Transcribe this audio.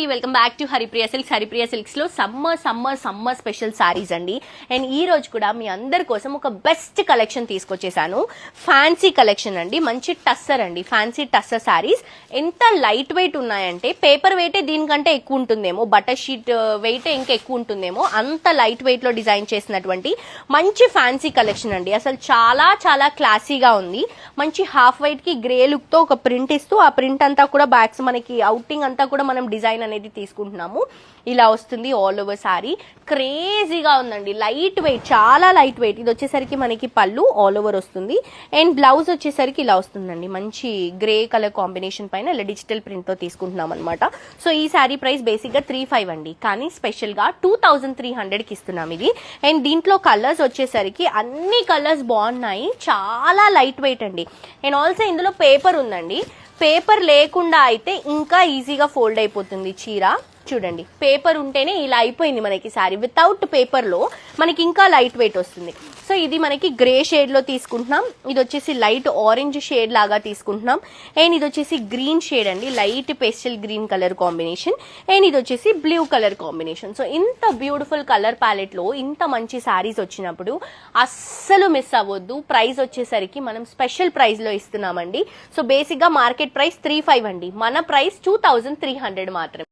అండి, welcome back to Haripriya silks. Haripriya silks లో summer special saris అండి. అండ్ ఈ రోజు కూడా మీ అందరి కోసం ఒక బెస్ట్ కలెక్షన్ తీసుకొచ్చేసాను. ఫ్యాన్సీ కలెక్షన్ అండి, మంచి టస్సర్ అండి, ఫ్యాన్సీ టస్సర్ సారీస్. ఎంత లైట్ వెయిట్ ఉన్నాయంటే పేపర్ వెయిటే దీనికంటే ఎక్కువ ఉంటుందేమో, బటర్ షీట్ వెయిటే ఇంకా ఎక్కువ ఉంటుందేమో, అంత లైట్ వెయిట్ లో డిజైన్ చేసినటువంటి మంచి ఫ్యాన్సీ కలెక్షన్ అండి. అసలు చాలా క్లాసీగా ఉంది. మంచి హాఫ్ వైట్ కి గ్రే లుక్ తో ఒక ప్రింట్ ఇస్తూ, ఆ ప్రింట్ అంతా కూడా బ్యాక్స్ మనకి అవుటింగ్ అంతా కూడా మనం డిజైన్ అనేది తీసుకుంటున్నాము. ఇలా వస్తుంది ఆల్ ఓవర్ సారీ. క్రేజీగా ఉందండి, లైట్ వెయిట్, చాలా లైట్ వెయిట్. ఇది వచ్చేసరికి మనకి పళ్ళు ఆల్ ఓవర్ వస్తుంది. అండ్ బ్లౌజ్ వచ్చేసరికి ఇలా వస్తుందండి, మంచి గ్రే కలర్ కాంబినేషన్ పైన ఇలా డిజిటల్ ప్రింట్ తో తీసుకుంటున్నాం అనమాట. సో ఈ సారీ ప్రైస్ బేసిక్ గా 35 అండి, కానీ స్పెషల్ గా 2300 కి ఇస్తున్నాం ఇది. అండ్ దీంట్లో కలర్స్ వచ్చేసరికి అన్ని కలర్స్ బాగున్నాయి, చాలా లైట్ వెయిట్ అండి. అండ్ ఆల్సో ఇందులో పేపర్ ఉందండి. పేపర్ లేకుండా అయితే ఇంకా ఈజీగా ఫోల్డ్ అయిపోతుంది చీర. చూడండి, పేపర్ ఉంటేనే ఇలా అయిపోయింది మనకి సారీ. వితౌట్ పేపర్ లో మనకి ఇంకా లైట్ వెయిట్ వస్తుంది. సో ఇది మనకి గ్రే షేడ్ లో తీసుకుంటున్నాం. ఇది వచ్చేసి లైట్ ఆరెంజ్ షేడ్ లాగా తీసుకుంటున్నాం. అండ్ ఇది వచ్చేసి గ్రీన్ షేడ్ అండి, light pastel green colour combination. And ఇది వచ్చేసి బ్లూ కలర్ కాంబినేషన్. సో ఇంత బ్యూటిఫుల్ కలర్ ప్యాలెట్ లో ఇంత మంచి సారీస్ వచ్చినప్పుడు అస్సలు మిస్ అవ్వద్దు. ప్రైస్ వచ్చేసరికి మనం స్పెషల్ ప్రైస్ లో ఇస్తున్నామండి. సో బేసిక్ గా మార్కెట్ ప్రైస్ 35 అండి, మన ప్రైస్ 2300 మాత్రమే.